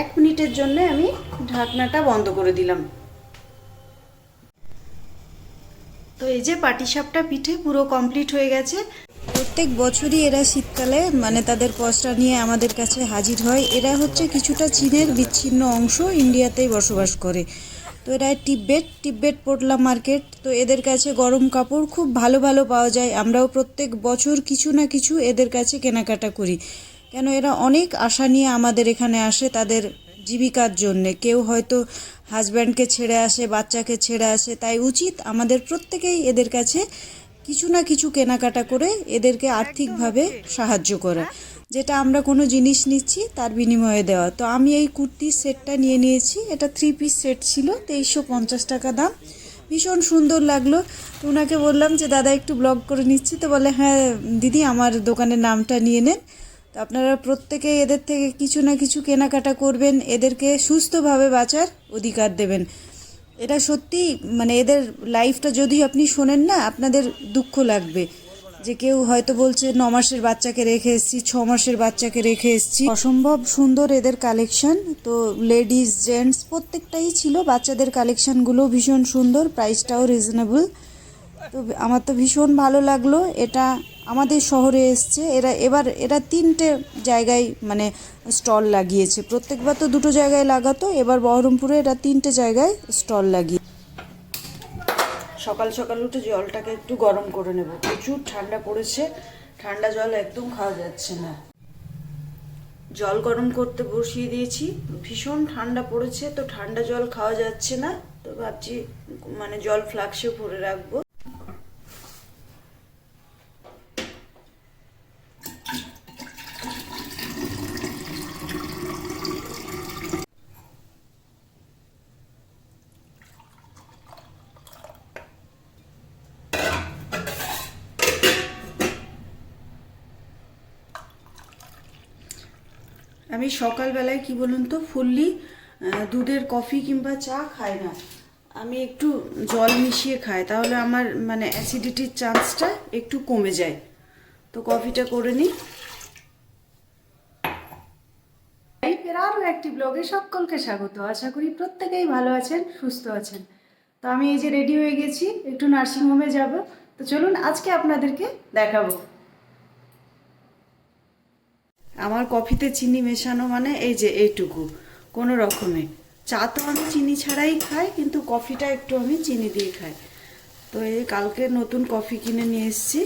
1 মিনিটের জন্য আমি ঢাকনাটা বন্ধ করে দিলাম। তো এই যে পাটিসাপটা পিঠে পুরো কমপ্লিট হয়ে গেছে। প্রত্যেক বছরই এরা শীতকালে মানে তাদের পসরা নিয়ে আমাদের কাছে হাজির হয়। এরা হচ্ছে কিছুটা চীনের বিচ্ছিন্ন অংশ, ইন্ডিয়াতেই বসবাস করে। তো এরা টিব্বেট পোটলা মার্কেট। তো এদের কাছে গরম কাপড় খুব ভালো ভালো পাওয়া যায়। আমরাও প্রত্যেক বছর কিছু না কিছু এদের কাছে কেনাকাটা করি, কেন এরা অনেক আশা নিয়ে আমাদের এখানে আসে তাদের জীবিকার জন্যে। কেউ হয়তো হাজব্যান্ডকে ছেড়ে আসে, বাচ্চাকে ছেড়ে আসে, তাই উচিত আমাদের প্রত্যেকেই এদের কাছে কিছু না কিছু কেনাকাটা করে এদেরকে আর্থিকভাবে সাহায্য করা, যেটা আমরা কোনো জিনিস নিচ্ছি তার বিনিময়ে দেওয়া। তো আমি এই কুর্তির সেটটা নিয়ে নিয়েছি। এটা 3 পিস সেট ছিল, 2350 টাকা দাম। ভীষণ সুন্দর লাগলো। তো ওনাকে বললাম যে দাদা একটু ব্লগ করে নিচ্ছি। তো বলে হ্যাঁ দিদি, আমার দোকানের নামটা নিয়ে নেন। তো আপনারা প্রত্যেকেই এদের থেকে কিছু না কিছু কেনাকাটা করবেন, এদেরকে সুস্থভাবে বাঁচার অধিকার দেবেন। এটা সত্যি মানে এদের লাইফটা যদি আপনি শোনেন না, আপনাদের দুঃখ লাগবে যে কেউ হয়তো বলছে 9 মাসের বাচ্চাকে রেখে এসেছি, 6 মাসের বাচ্চাকে রেখে এসেছি। অসম্ভব সুন্দর এদের কালেকশন। তো লেডিস জেন্টস প্রত্যেকটাই ছিল। বাচ্চাদের কালেকশানগুলো ভীষণ সুন্দর, প্রাইসটাও রিজনেবল। তো আমার তো ভীষণ ভালো লাগলো। এটা আমাদের শহরে এসছে। এরা 3টে জায়গায় মানে স্টল লাগিয়েছে। প্রত্যেকবার তো 2টো জায়গায় লাগাতো, এবার বহরমপুরে এরা 3টে জায়গায় স্টল লাগিয়ে। সকাল সকাল উঠে জলটাকে একটু গরম করে নেব। প্রচুর ঠান্ডা পড়েছে, ঠান্ডা জল একদম খাওয়া যাচ্ছে না। জল গরম করতে বসিয়ে দিয়েছি। ভীষণ ঠান্ডা পড়েছে, তো ঠান্ডা জল খাওয়া যাচ্ছে না। তো ভাবছি মানে জল ফ্লাক্সে ভরে রাখবো। আমি সকালবেলায় কি বলুন তো, ফুললি দুধের কফি কিংবা চা খাই না। আমি একটু জল মিশিয়ে খাই, তাহলে আমার মানে অ্যাসিডিটির চান্সটা একটু কমে যায়। তো কফিটা করে নিই। লাইফের আরও একটি ব্লগে সকলকে স্বাগত। আশা করি প্রত্যেকেই ভালো আছেন, সুস্থ আছেন। তো আমি এই যে রেডি হয়ে গেছি, একটু নার্সিংহোমে যাব। তো চলুন আজকে আপনাদেরকে দেখাবো। আমার কফিতে চিনি মেশানো মানে এই যে এইটুকু, কোনো রকমে। চা তো আমি চিনি ছাড়াই খাই, কিন্তু কফিটা একটু আমি চিনি দিয়ে খাই। তো এই কালকে নতুন কফি কিনে নিয়ে এসেছি।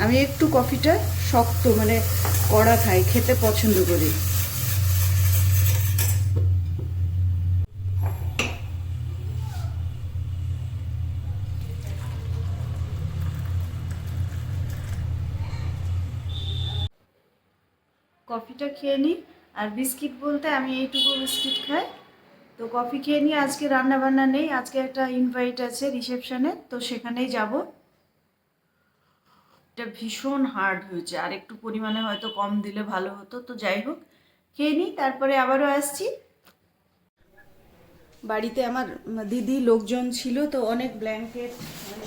আমি একটু কফিটা শক্ত মানে কড়া খাই, খেতে পছন্দ করি। কফিটা খেয়ে নিই। আর বিস্কিট বলতে আমি এইটুকু বিস্কিট খাই। তো কফি খেয়ে নিই। আজকে রান্না বান্না নেই, আজকে একটা ইনভাইট আছে রিসেপশনে, তো সেখানেই যাব। এটা ভীষণ হার্ড হয়েছে, আর একটু পরিমাণে হয়তো কম দিলে ভালো হতো। তো যাই হোক, খেয়ে নিই, তারপরে আবারও আসছি। বাড়িতে আমার দিদি লোকজন ছিল, তো অনেক ব্ল্যাঙ্কেট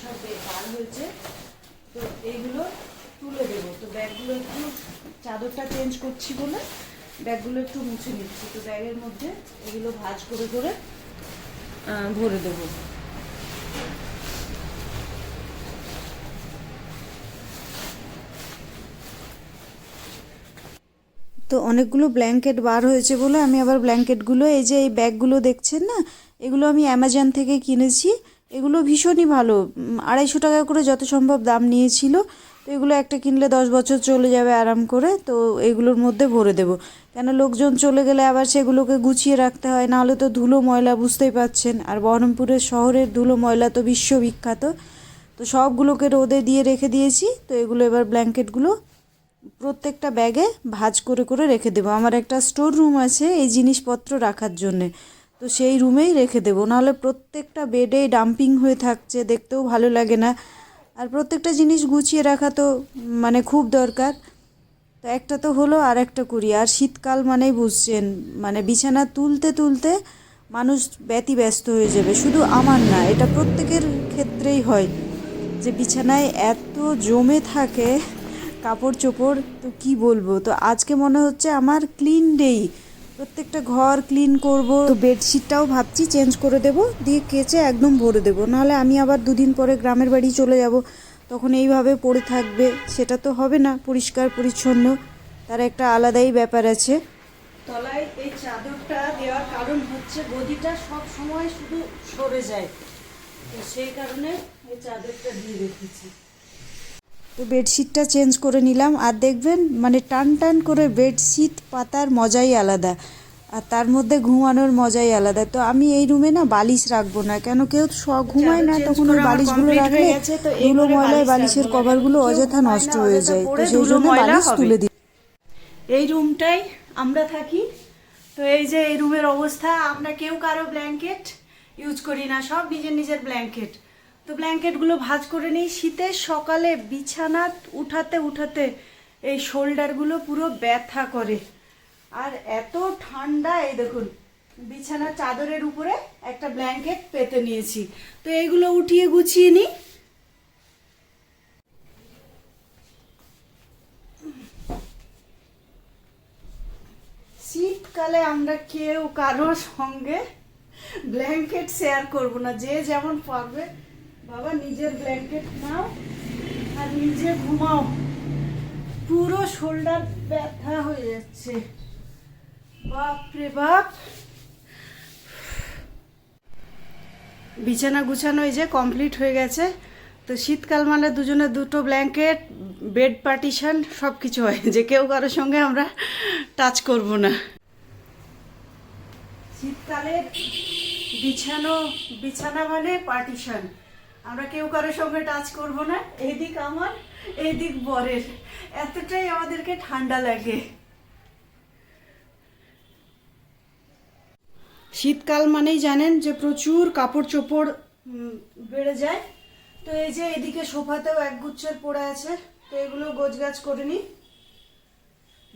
সব বার হয়েছে। তো এইগুলো তুলে দেবো। তো ব্যাগগুলো একটু, চাদরটা চেঞ্জ করছি বলে ব্যাগগুলো একটু মুছে নিচ্ছি। তো ব্যাগের মধ্যে এগুলো ভাঁজ করে করে ভরে দেবো। তো অনেকগুলো ব্ল্যাঙ্কেট বার হয়েছে বলে আমি আবার ব্ল্যাঙ্কেটগুলো, এই যে এই ব্যাগগুলো দেখছেন না, এগুলো আমি অ্যামাজন থেকে কিনেছি। এগুলো ভীষণই ভালো, 250 টাকা করে যত সম্ভব দাম নিয়েছিল। তো এগুলো একটা কিনলে 10 বছর চলে যাবে আরাম করে। তো এগুলোর মধ্যে ভরে দেব, কেন লোকজন চলে গেলে আবার সেগুলোকে গুছিয়ে রাখতে হয়, নাহলে তো ধুলো ময়লা বুঝতেই পাচ্ছেন। আর বহরমপুরের শহরের ধুলো ময়লা তো বিশ্ববিখ্যাত। তো সবগুলোকে রোদে দিয়ে রেখে দিয়েছি। তো এগুলো এবার ব্ল্যাঙ্কেটগুলো প্রত্যেকটা ব্যাগে ভাঁজ করে করে রেখে দেবো। আমার একটা স্টোর রুম আছে এই জিনিসপত্র রাখার জন্যে, তো সেই রুমেই রেখে দেবো। নাহলে প্রত্যেকটা বেডে ডাম্পিং হয়ে থাকছে, দেখতেও ভালো লাগে না। আর প্রত্যেকটা জিনিস গুছিয়ে রাখা তো মানে খুব দরকার। তো একটা তো হলো, আর একটা করি। আর শীতকাল মানেই বুঝছেন, মানে বিছানা তুলতে তুলতে মানুষ ব্যতিব্যস্ত হয়ে যাবে। শুধু আমার না, এটা প্রত্যেকের ক্ষেত্রেই হয় যে বিছানায় এত জমে থাকে কাপড় চোপড়, তো কি বলবো। তো আজকে মনে হচ্ছে আমার ক্লিন ডেই, প্রত্যেকটা ঘর ক্লিন করব। তো বেডশিটটাও ভাবছি চেঞ্জ করে দেব, দিয়ে কেচে একদম ভরে দেবো, নাহলে আমি আবার দুদিন পরে গ্রামের বাড়ি চলে যাব, তখন এইভাবে পড়ে থাকবে, সেটা তো হবে না। পরিষ্কার পরিচ্ছন্ন তার একটা আলাদাই ব্যাপার আছে। তলায় এই চাদরটা দেওয়ার কারণ হচ্ছে গদিটা সব সময় শুধু সরে যায়, তো সেই কারণে এই চাদরটা দিয়ে রেখেছি। তো বেডশিটটা চেঞ্জ করে নিলাম, আর দেখবেন মানে টান টান করে বেডশিট পাতার মজাই আলাদা, আর তার মধ্যে ঘুমানোর মজাই আলাদা। তো আমি এই রুমে না বালিশ রাখবো না, কেন কেউ ঘুমায় না, তখন ওই বালিশগুলো রাখলে ধুলো ময়লায় বালিশের কভারগুলো অযথা নষ্ট হয়ে যায়, তো সেই জন্য বালিশ তুলে দিই। এই রুমটাই আমরা থাকি। তো এই যে এই রুমের অবস্থা, আমরা কেউ কারো ব্ল্যাঙ্কেট ইউজ করি না, সব নিজের নিজের ব্ল্যাঙ্কেট। তো ব্ল্যাঙ্কেটগুলো ভাঁজ করে নিই। শীতের সকালে বিছানা উঠাতে উঠাতে এই শোল্ডারগুলো পুরো ব্যথা করে, আর এত ঠান্ডা। এই দেখুন, বিছানার চাদরের উপরে একটা ব্ল্যাঙ্কেট পেতে নিয়েছি। তো এইগুলো উঠিয়ে গুছিয়ে নিই। শীতকালে আমরা কেউ কারোর সঙ্গে ব্ল্যাঙ্কেট শেয়ার করব না, যে যেমন পারবে বাবা নিজের ব্ল্যাঙ্কেট নাও আর নিজে ঘুমাও। পুরো শোল্ডার ব্যথা হয়ে যাচ্ছে, বাপরে বাপ। বিছানা গুছানো এই যে কমপ্লিট হয়ে গেছে। তো শীতকাল মানে দুজনে দুটো ব্ল্যাঙ্কেট, বেড পার্টিশন সব কিছু হয়, যে কেউ কারোর সঙ্গে আমরা টাচ করব না। শীতকালের বিছানা মানে পার্টিশন, আমরা কেউ কারোর সঙ্গে টাচ করব না। এইদিক আমার, এইদিক বরের, এতটাই আমাদেরকে ঠান্ডা লাগে। শীতকাল মানেই জানেন যে প্রচুর কাপড় চোপড় বেড়ে যায়। তো এই যে এদিকে সোফাতেও একগুচ্ছের পড়ে আছে, তো এগুলো গোছগাছ করে নিই,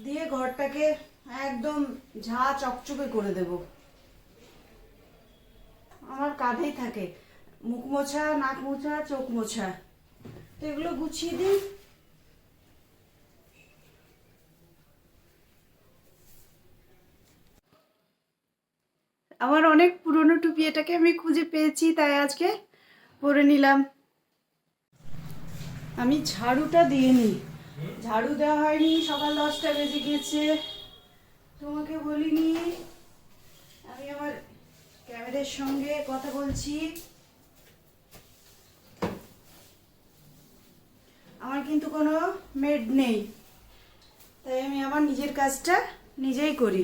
দিয়ে ঘরটাকে একদম ঝা চকচকে করে দেব। আমার কাঁধেই থাকে মুখ মোছা, নাক মোছা, চোখ মোছা, তো এগুলো গুছিয়ে দিই। আমার অনেক পুরনো টুপি, এটাকে আমি খুঁজে পেয়েছি, তাই আজকে পরে নিলাম। আমি ঝাড়ুটা দিয়ে নিই, ঝাড়ু দেওয়া হয়নি, সকাল 10টা বেজে গেছে, তোমাকে বলিনি। আমি আমার ক্যামেরার সঙ্গে কথা বলছি, আমার কিন্তু কোনো মেড নেই, তাই আমি আমার নিজের কাজটা নিজেই করি।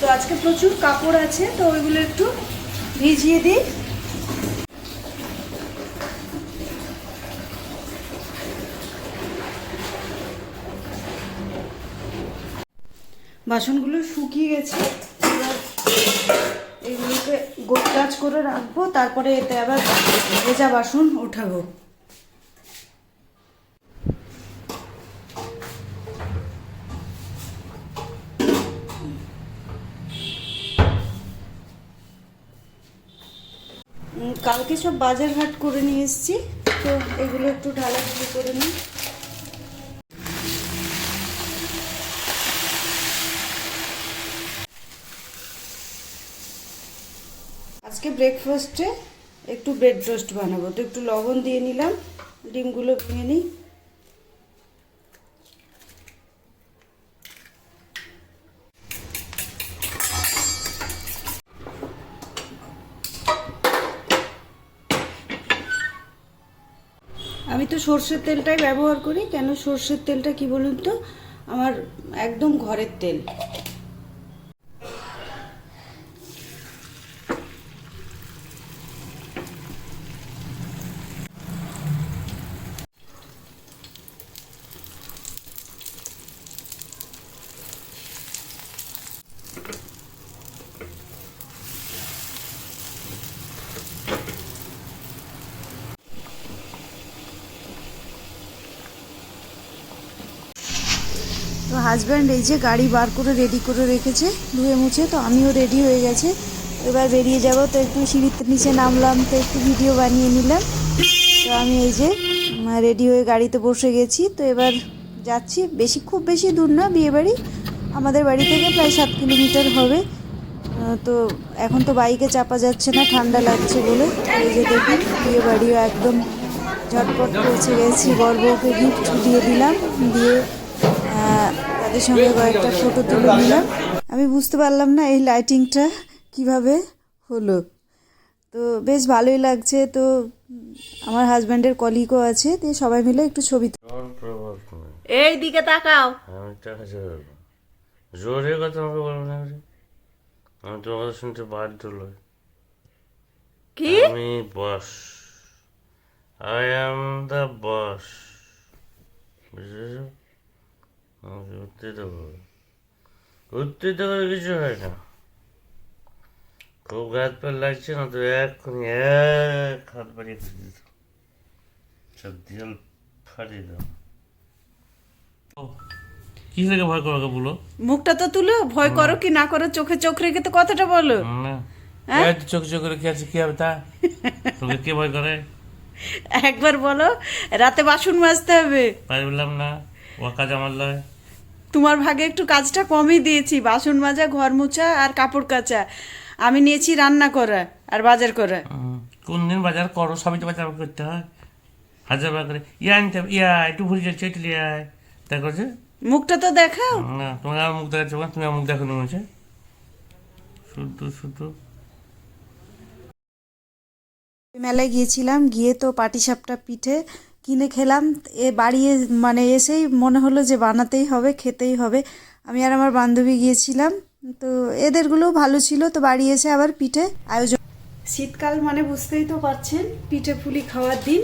তো আজকে প্রচুর কাপড় আছে, তো ওইগুলো একটু ভিজিয়ে দিই। বাসনগুলো শুকিয়ে গেছে, এবার এগুলোকে গোছগাছ করে রাখবো, তারপরে এতে আবার ভেজা বাসন ওঠাবো। কালকে সব বাজার হাট করে নিয়ে এসেছি, তো এগুলো একটু ঢালাঢালি করে নিই। আজকে ব্রেকফাস্টে একটু ব্রেড টোস্ট বানাবো, তো একটু লবণ দিয়ে নিলাম, ডিমগুলো ভেঙে নিই। আমি তো সর্ষের তেলটাই ব্যবহার করি, কেন সর্ষের তেলটা কি বলুন তো, আমার একদম ঘরের তেল। হাজব্যান্ড এই যে গাড়ি বার করে রেডি করে রেখেছে ধুয়ে মুছে, তো আমিও রেডি হয়ে গেছে। এবার বেরিয়ে যাব, তো একটু সিঁড়ির নিচে নামলাম, তো একটু ভিডিও বানিয়ে নিলাম। তো আমি এই যে রেডি হয়ে গাড়িতে বসে গেছি। তো এবার যাচ্ছি, খুব বেশি দূর না, বিয়েবাড়ি আমাদের বাড়ি থেকে প্রায় 7 কিলোমিটার হবে। তো এখন তো বাইকে চাপা যাচ্ছে না, ঠান্ডা লাগছে বলে। এই যে দেখুন বিয়েবাড়িও একদম ঝটপট পৌঁছে গেছি। বর বউকে গিফট দিয়ে দিলাম, দিয়ে তাদের সঙ্গে কয়েকটা ফটো তুলে নিলাম। আমি বুঝতে পারলাম না এই লাইটিংটা কিভাবে হলো, তো বেশ ভালোই লাগছে। তো আমার হাজব্যান্ডের কলিগও আছে, তো সবাই মিলে একটু ছবি এই দিকে তাকাও। আমি টাকা জোরে কথা আমাকে বলবো না, আমি তোমার কথা শুনতে বাধ্য নই। কি? আমি বস, আই অ্যাম দ্য বস, বুঝেছো? আমাকে উত্তেজিত করবে, উত্তেজিত করে কিছু হয় না। খুব হাত পা লাগছে না তো এক্ষুনি এক হাত বাড়িয়ে করে দিত, সব দিয়াল ফাটিয়ে দাও। কি থেকে ভয় করো বলো? মুখটা তো তুলো, ভয় করো কি না করো, চোখে চোখ রেখে তো কথাটা বলো। না হ্যাঁ? চোখ চোখ করে কি আছে, কি হবে তা? তোকে কে ভয় করে? একবার বলো, রাতে বাসন মাজতে হবে। পারলাম না, ও কাজ আমার লয়। তোমার ভাগে একটু কাজটা কমই দিয়েছি, বাসন মাজা, ঘর মোছা আর কাপড় কাচা। আমি নিয়েছি রান্না করা আর বাজার করা। কোন দিন বাজার করো, সবই তো বাজার করতে হয়। হাজার বার করে ইয়া আনতে হবে, ইয়া একটু ভুলে যাচ্ছে, একটু লিয়ায় তা করছে। মুখটা তো দেখাও। না তোমার আমার মুখ দেখাচ্ছে, তুমি আমার মুখ দেখো নি মনে শুধু শুধু। মেলায় গিয়েছিলাম, গিয়ে তো পাটিসাপটা পিঠে কিনে খেলাম। বাড়ি মানে এসেই মনে হলো যে বানাতেই হবে, খেতেই হবে। আমি আর আমার বান্ধবী গিয়েছিলাম, তো এদেরগুলোও ভালো ছিল। তো বাড়ি এসে আবার পিঠে আয়োজন। শীতকাল মানে বুঝতেই তো পারছেন, পিঠে পুলি খাওয়ার দিন।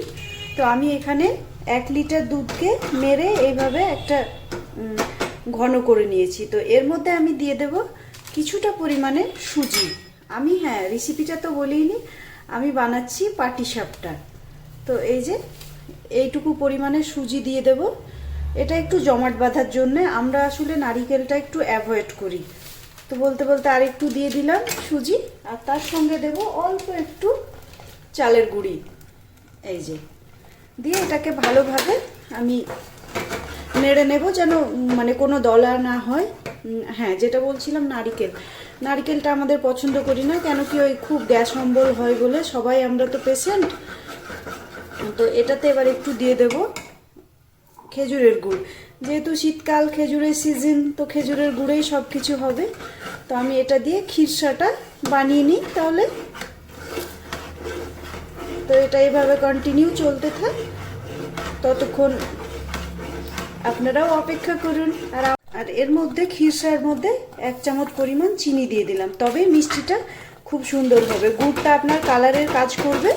তো আমি এখানে 1 লিটার দুধকে মেরে এইভাবে একটা ঘন করে নিয়েছি। তো এর মধ্যে আমি দিয়ে দেব কিছুটা পরিমাণে সুজি। আমি রেসিপিটা তো বলিনি, আমি বানাচ্ছি পাটিসাপটা। তো এই যে এইটুকু পরিমাণে সুজি দিয়ে দেব। এটা একটু জমাট বাঁধার জন্যে, আমরা আসলে নারিকেলটা একটু অ্যাভয়েড করি। তো বলতে বলতে আর একটু দিয়ে দিলাম সুজি, আর তার সঙ্গে দেব অল্প একটু চালের গুঁড়ি। এই যে দিয়ে এটাকে ভালোভাবে আমি নেড়ে নেব, যেন মানে কোনো দলা না হয়। হ্যাঁ, যেটা বলছিলাম, নারিকেলটা আমাদের পছন্দ করি না, কেন কি ওই খুব গ্যাস অম্বল হয় বলে, সবাই আমরা তো পেশেন্ট। তো এটাতে এবার একটু দিয়ে দেব খেজুরের গুড়, যেহেতু শীতকাল, খেজুরের সিজন, তো খেজুরের গুড়েই সব কিছু হবে। তো আমি এটা দিয়ে খিরসাটা বানিয়ে নিই তাহলে। তো এটা এইভাবে কন্টিনিউ চলতে থাক, ততক্ষণ আপনারাও অপেক্ষা করুন। আর এর মধ্যে খিরসার মধ্যে 1 চামচ পরিমাণ চিনি দিয়ে দিলাম, তবে মিষ্টিটা খুব সুন্দর হবে। গুড়টা আপনার কালারের কাজ করবে।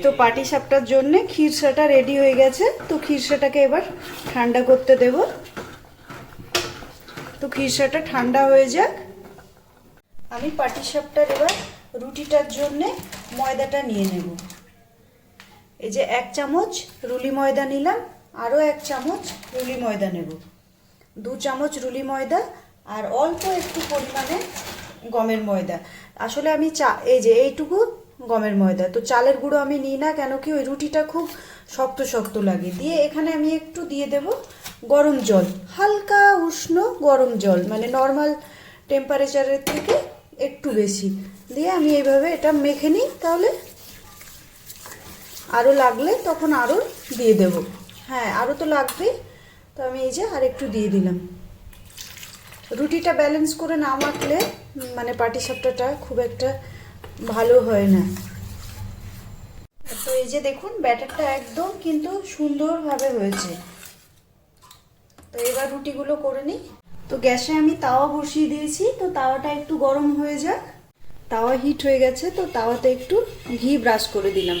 তো পাটিসাপটার জন্য খিরসাটা রেডি হয়ে গেছে। তো খিরসাটাকে এবার ঠান্ডা করতে দেব। তো খিরসাটা ঠান্ডা হয়ে যাক। আমি পাটিসাপটার এবার রুটিটার জন্য ময়দাটা নিয়ে নেব। এই যে 1 চামচ রুলি ময়দা নিলাম, আরও 1 চামচ রুলি ময়দা নেব, 2 চামচ রুলি ময়দা, আর অল্প একটু পরিমাণে গমের ময়দা। আসলে আমি এই যে এইটুকু গমের ময়দা, তো চালের গুঁড়ো আমি নিই না, কেন কি ওই রুটিটা খুব শক্ত শক্ত লাগে। দিয়ে এখানে আমি একটু দিয়ে দেব গরম জল, হালকা উষ্ণ গরম জল, মানে নর্মাল টেম্পারেচারের থেকে একটু বেশি দিয়ে আমি এইভাবে এটা মেখে নিই। তাহলে আরও লাগলে তখন আরও দিয়ে দেব। হ্যাঁ, আরও তো লাগবে। তো আমি এই যে আর একটু দিয়ে দিলাম। রুটিটা ব্যালেন্স করে না মাখলে মানে পাটিসাপটাটা খুব একটা ভালো হয় না। তো এই যে দেখুন ব্যাটারটা একদম কিন্তু সুন্দরভাবে হয়েছে। তো এবার রুটিগুলো করে নিই। তো গ্যাসে আমি তাওয়া বসিয়ে দিয়েছি, তো তাওয়াটা একটু গরম হয়ে যাক। তাওয়া হিট হয়ে গেছে, তো তাওয়াতে একটু ঘি ব্রাশ করে দিলাম,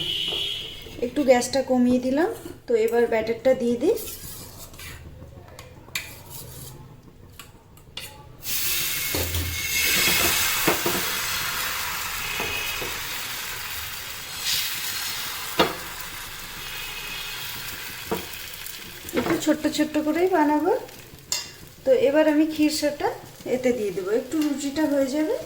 একটু গ্যাসটা কমিয়ে দিলাম। তো এবার ব্যাটারটা দিয়ে দিই। একটু ছোট্ট ছোট্ট করেই বানাবো। তো এবার আমি খিরসাটা এতে দিয়ে দেবো, একটু রুটিটা হয়ে যাবে।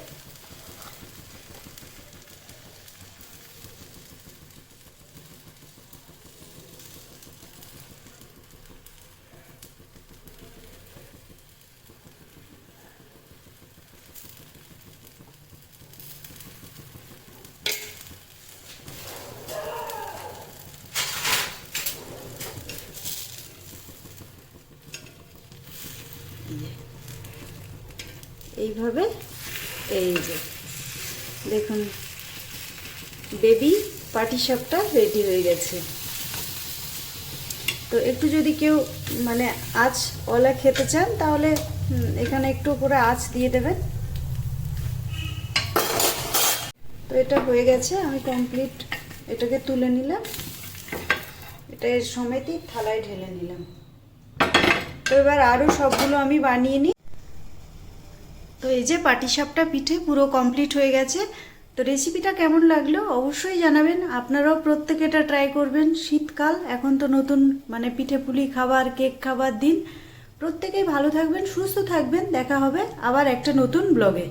এইভাবে, এই যে দেখুন বেবি পাটিসাপটা রেডি হয়ে গেছে। তো একটু যদি কেউ মানে আঁচ ওলা খেতে চান তাহলে এখানে একটু করে আঁচ দিয়ে দেবেন। তো এটা হয়ে গেছে, আমি কমপ্লিট এটাকে তুলে নিলাম, এটা এর সমেতই থালায় ঢেলে নিলাম। তো এবার আরও সবগুলো আমি বানিয়ে নিই। তো এই যে পাটিসাপটা পিঠে পুরো কমপ্লিট হয়ে গেছে। তো রেসিপিটা কেমন লাগলো অবশ্যই জানাবেন। আপনারাও প্রত্যেকে এটা ট্রাই করবেন। শীতকাল, এখন তো নতুন মানে পিঠে পুলি খাবার, কেক খাবার দিন। প্রত্যেকেই ভালো থাকবেন, সুস্থ থাকবেন। দেখা হবে আবার একটা নতুন ব্লগে।